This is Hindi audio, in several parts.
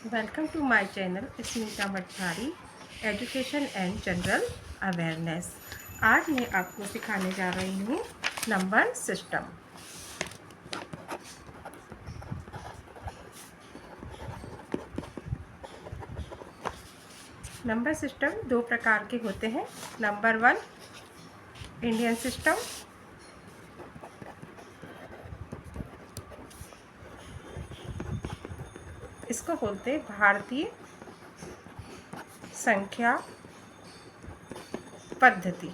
Welcome to my channel Smita Mathari education and general awareness. आज मैं आपको सिखाने जा रही हूँ नंबर सिस्टम। नंबर सिस्टम दो प्रकार के होते हैं। नंबर वन इंडियन सिस्टम, इसको बोलते हैं भारतीय संख्या पद्धति।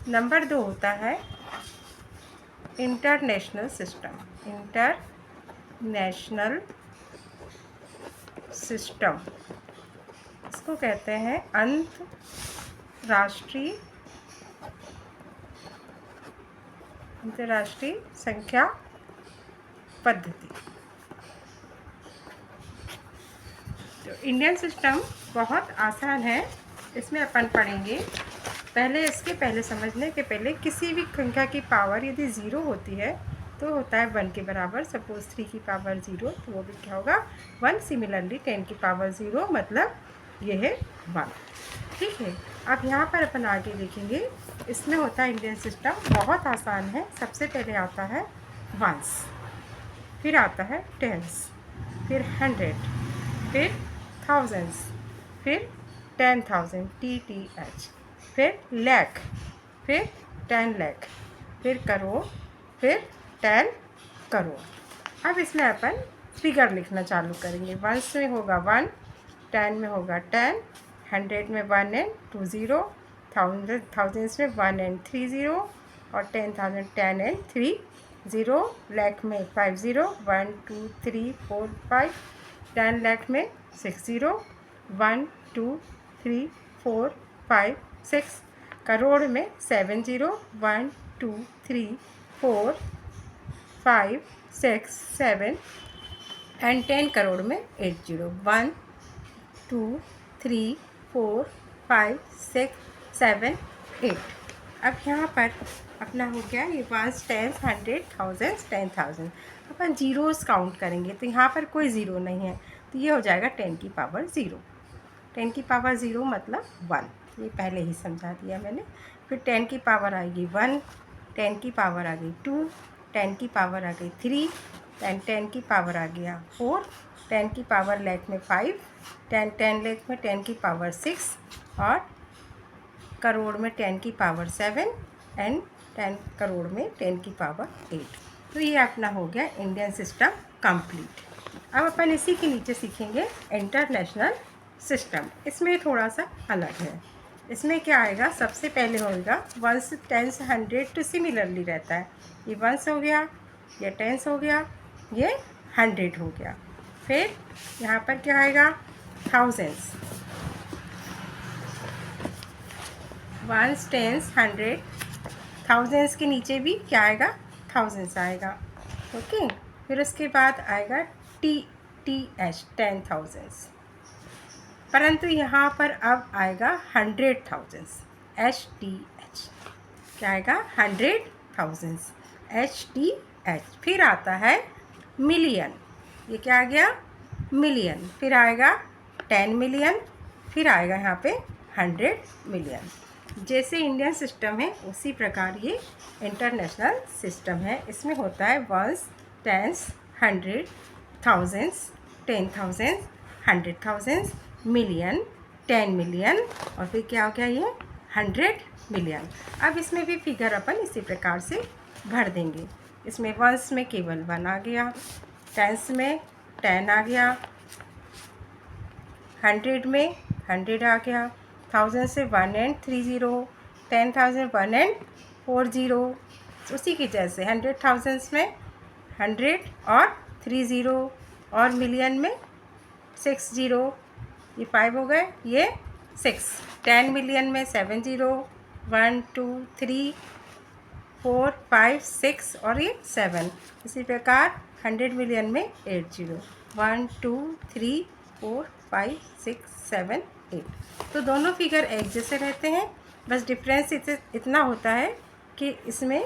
नंबर दो होता है इंटरनेशनल सिस्टम। इंटरनेशनल सिस्टम इसको कहते हैं अंतर्राष्ट्रीय संख्या पद्धति। तो इंडियन सिस्टम बहुत आसान है, इसमें अपन पढ़ेंगे। पहले समझने के पहले किसी भी संख्या की पावर यदि ज़ीरो होती है तो होता है 1 के बराबर। सपोज 3 की पावर 0 तो वो भी क्या होगा 1। सिमिलरली 10 की पावर 0 मतलब ये है 1। ठीक है, अब यहाँ पर अपन आगे देखेंगे। इसमें होता है इंडियन सिस्टम बहुत आसान है। सबसे पहले आता है वंस, फिर आता है टेंस, फिर 100, फिर थाउजेंड्स, फिर 10,000 TTH, फिर लाख, फिर 10 लाख, फिर करोड़, फिर 10 करोड़। अब इसमें अपन फिगर लिखना चालू करेंगे। वंस में होगा 1, 10 में होगा 10, 100 में 1 एंड 2 0, थाउजेंड्स में 1 एंड 3 0, और 10,000 10 एंड 3 0, लाख में 5 0, 1 2 3 4 5, 10 लाख में 6 0, 1 2 3 4 5 6, करोड़ में 7 0, 1 2 3 4 5 6 7, एंड 10 करोड़ में 8 0, 1 2 3 4 5 6 7 8। अब यहाँ पर अपना हो गया ये 1 10 100 1000 10,000। अपन जीरोस काउंट करेंगे तो यहाँ पर कोई ज़ीरो नहीं है, तो ये हो जाएगा 10 की पावर 0। 10 की पावर 0 मतलब 1, ये पहले ही समझा दिया मैंने। फिर 10 की पावर आएगी 1, 10 की पावर आ गई 2, 10 की पावर आ गई 3, 10 की पावर आ गया 4, 10 की पावर लाख में 5, 10 लाख में 10 की पावर 6, और करोड़ में 10 की पावर 7, एंड 10 करोड़ में 10 की पावर 8। तो ये अपना हो गया इंडियन सिस्टम कंप्लीट। अब अपन इसी के नीचे सीखेंगे इंटरनेशनल सिस्टम। इसमें थोड़ा सा अलग है। इसमें क्या आएगा, सबसे पहले होगा वंस टेंस 100 तो सिमिलरली रहता है। ये वंस हो गया, ये टेंस हो गया, ये 100 हो गया। फिर यहाँ पर क्या आएगा थाउजेंड्स, वंस टेंस 100, थाउजेंड्स के नीचे भी क्या आएगा थाउजेंड्स आएगा। ओके, फिर उसके बाद आएगा TTH 10,000, परंतु यहाँ पर अब आएगा 100,000 HTH। क्या आएगा 100,000 HTH। फिर आता है मिलियन, ये क्या आ गया मिलियन। फिर आएगा 10 मिलियन, फिर आएगा यहाँ पे 100 मिलियन। जैसे इंडियन सिस्टम है उसी प्रकार ये इंटरनेशनल सिस्टम है। इसमें होता है ones tens 100 thousands 10,000 100,000 million 10 million, और फिर क्या हो गया ये 100 मिलियन। अब इसमें भी फिगर अपन इसी प्रकार से भर देंगे। इसमें वंस में केवल 1 आ गया, टेंस में 10 आ गया, 100 में 100 आ गया, 1000 से 1 एंड 3 0, 10,000 1 एंड 4 0। उसी की जैसे 100,000 में 100 और 3 0, और मिलियन में 6 0, ये 5 हो गए, ये 6। 10 मिलियन में 7 0, 1 2 3 4 5 6, और ये 7। इसी प्रकार 100 मिलियन में 8 0, 1 2 3 4 5 6 7 8। तो दोनों फिगर एक जैसे रहते हैं, बस डिफरेंस इतना होता है कि इसमें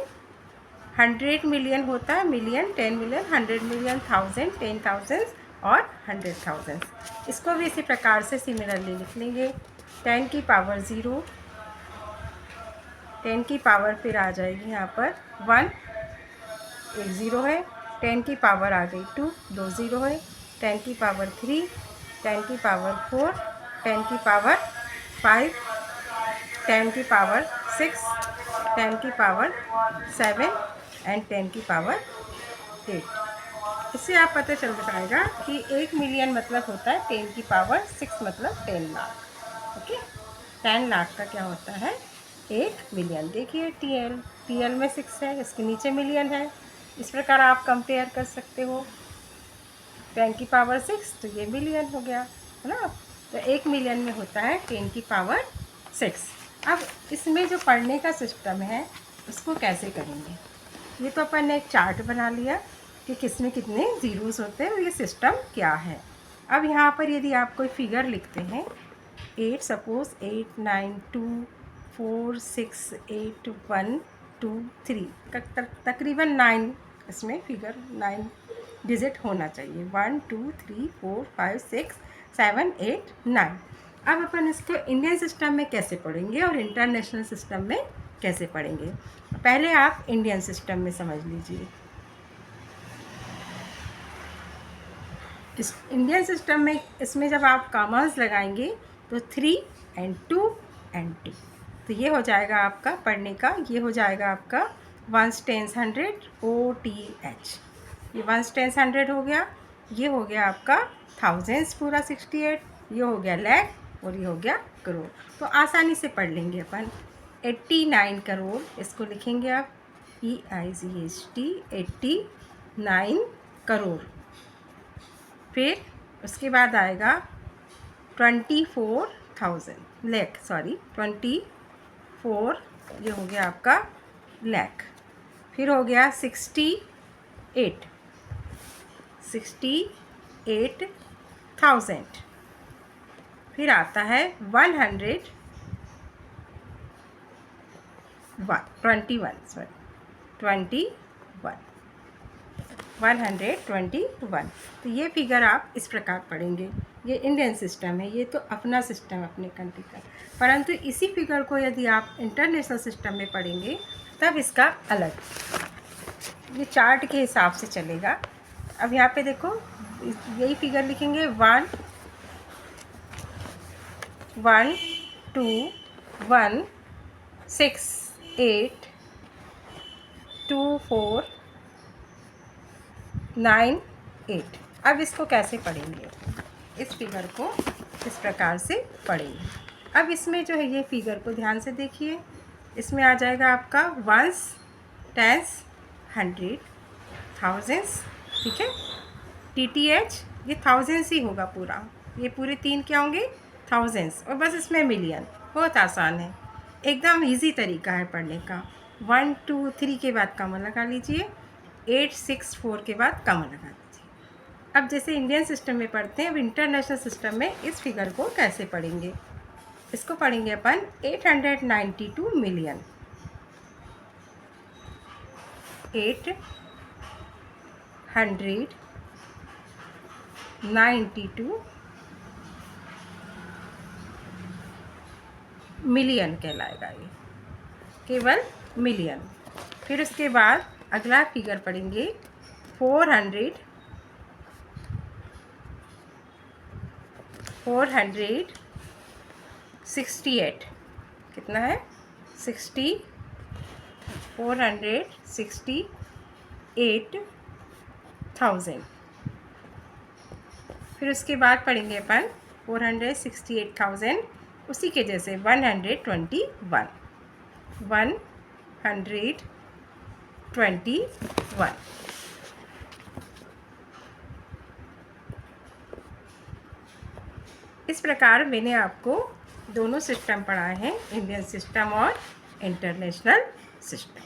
100 मिलियन होता है मिलियन, 10 मिलियन, 100 मिलियन, 1000 10,000, और 100,000। इसको भी इसी प्रकार से सिमिलरली लिख लेंगे। 10 की पावर 0, 10 की पावर फिर आ जाएगी यहाँ पर 1, एक ज़ीरो है। 10 की पावर आ गई 2, दो ज़ीरो है। 10 की पावर 3, 10 की पावर 4, 10 की पावर 5, 10 की पावर 6, 10 की पावर 7 एंड 10 की पावर 8। इससे आप पता चल जाएगा कि 1 मिलियन मतलब होता है 10 की पावर 6 मतलब 10 लाख। ओके, 10 लाख का क्या होता है 1 मिलियन। देखिए टीएल में 6 है, इसके नीचे मिलियन है। इस प्रकार आप कंपेयर कर सकते हो। 10 की पावर 6 तो ये मिलियन हो गया, है ना। तो 1 मिलियन में होता है 10 की पावर 6। अब इसमें जो पढ़ने का सिस्टम है उसको कैसे करेंगे, ये तो अपन ने एक चार्ट बना लिया कि किसमें कितने ज़ीरोस होते हैं और ये सिस्टम क्या है। अब यहाँ पर यदि आप कोई फिगर लिखते हैं 8, सपोज़ 8 9 2 4 6 8 1 2 3, तकरीबन 9 इसमें फिगर 9 डिजिट होना चाहिए। 1 2 3 4 5 6 7 8 9। अब अपन इसको इंडियन सिस्टम में कैसे पढ़ेंगे और इंटरनेशनल सिस्टम में कैसे पढ़ेंगे, पहले आप इंडियन सिस्टम में समझ लीजिए। इस इंडियन सिस्टम में इसमें जब आप कॉमर्स लगाएंगे तो 3 and 2 and 2, तो ये हो जाएगा आपका पढ़ने का, ये हो जाएगा आपका 1s 10s 100 OTH। ये 1s 10s 100 हो गया, ये हो गया आपका थाउजेंड्स पूरा 68, ये हो गया लाख और ये हो गया करोड़। तो आसानी से पढ़ लेंगे अपन। 89 करोड़ इसको लिखेंगे आप EIGHT 89 करोड़। फिर उसके बाद आएगा 24,000 लाख, सॉरी 24, ये हो गया आपका लाख। फिर हो गया 68,000। फिर आता है 121, सॉरी 121। तो ये फिगर आप इस प्रकार पढ़ेंगे। ये इंडियन सिस्टम है, ये तो अपना सिस्टम अपने कंट्री का। परंतु इसी फिगर को यदि आप इंटरनेशनल सिस्टम में पढ़ेंगे तब इसका अलग, ये चार्ट के हिसाब से चलेगा। अब यहाँ पे देखो यही फिगर लिखेंगे 1 1 2 1 6 8 2 4 9 8। अब इसको कैसे पढ़ेंगे, इस फिगर को इस प्रकार से पढ़ेंगे। अब इसमें जो है ये फिगर को ध्यान से देखिए, इसमें आ जाएगा आपका 1s 10s 100 थाउजेंड्स, ठीक है। TTH ये थाउजेंड्स ही होगा पूरा, ये पूरे 3 क्या होंगे थाउजेंड्स, और बस इसमें मिलियन। बहुत आसान है, एकदम इजी तरीका है पढ़ने का। 1 2 3 के बाद कॉमा लगा लीजिए, 8 6 4 के बाद कॉमा लगा लीजिए। अब जैसे इंडियन सिस्टम में पढ़ते हैं, अब इंटरनेशनल सिस्टम में इस फिगर को कैसे पढ़ेंगे, इसको पढ़ेंगे अपन 892 मिलियन। 892 मिलियन कहलाएगा, ये केवल मिलियन। फिर उसके बाद अगला फिगर पढ़ेंगे 468। कितना है 468,000। फिर उसके बाद पढ़ेंगे अपन 468,000, उसी के जैसे 121। इस प्रकार मैंने आपको दोनों सिस्टम पढ़ाए हैं, इंडियन सिस्टम और इंटरनेशनल सिस्टम।